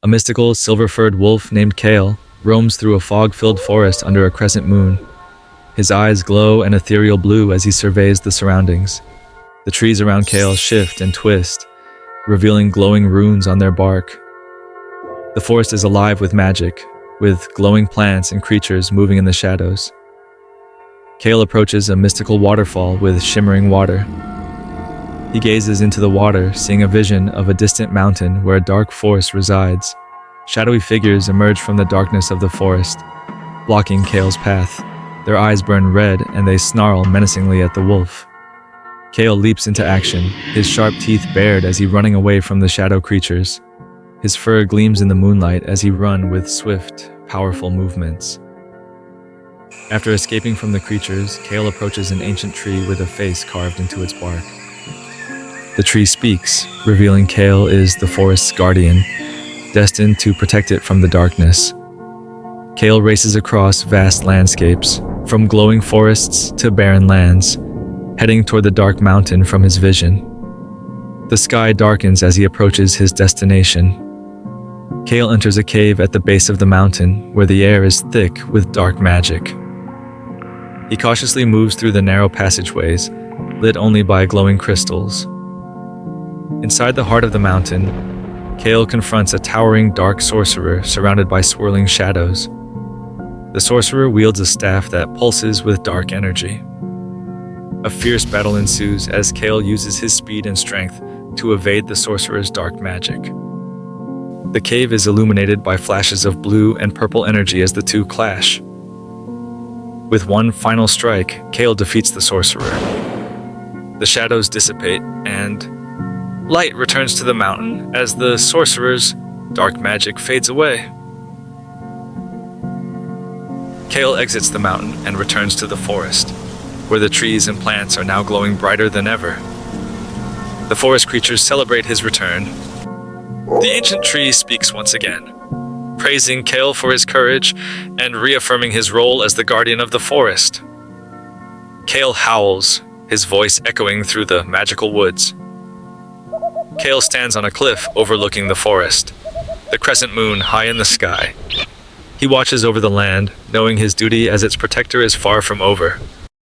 A mystical, silver-furred wolf named Kael roams through a fog-filled forest under a crescent moon. His eyes glow an ethereal blue as he surveys the surroundings. The trees around Kael shift and twist, revealing glowing runes on their bark. The forest is alive with magic, with glowing plants and creatures moving in the shadows. Kael approaches a mystical waterfall with shimmering water. He gazes into the water, seeing a vision of a distant mountain where a dark forest resides. Shadowy figures emerge from the darkness of the forest, blocking Kael's path. Their eyes burn red and they snarl menacingly at the wolf. Kael leaps into action, his sharp teeth bared as he running away from the shadow creatures. His fur gleams in the moonlight as he runs with swift, powerful movements. After escaping from the creatures, Kael approaches an ancient tree with a face carved into its bark. The tree speaks, revealing Kael is the forest's guardian, destined to protect it from the darkness. Kael races across vast landscapes, from glowing forests to barren lands, heading toward the dark mountain from his vision. The sky darkens as he approaches his destination. Kael enters a cave at the base of the mountain, where the air is thick with dark magic. He cautiously moves through the narrow passageways, lit only by glowing crystals. Inside the heart of the mountain, Kael confronts a towering dark sorcerer surrounded by swirling shadows. The sorcerer wields a staff that pulses with dark energy. A fierce battle ensues as Kael uses his speed and strength to evade the sorcerer's dark magic. The cave is illuminated by flashes of blue and purple energy as the two clash. With one final strike, Kael defeats the sorcerer. The shadows dissipate, and light returns to the mountain as the sorcerer's dark magic fades away. Kael exits the mountain and returns to the forest, where the trees and plants are now glowing brighter than ever. The forest creatures celebrate his return. The ancient tree speaks once again, praising Kael for his courage and reaffirming his role as the guardian of the forest. Kael howls, his voice echoing through the magical woods. Kael stands on a cliff overlooking the forest, the crescent moon high in the sky. He watches over the land, knowing his duty as its protector is far from over.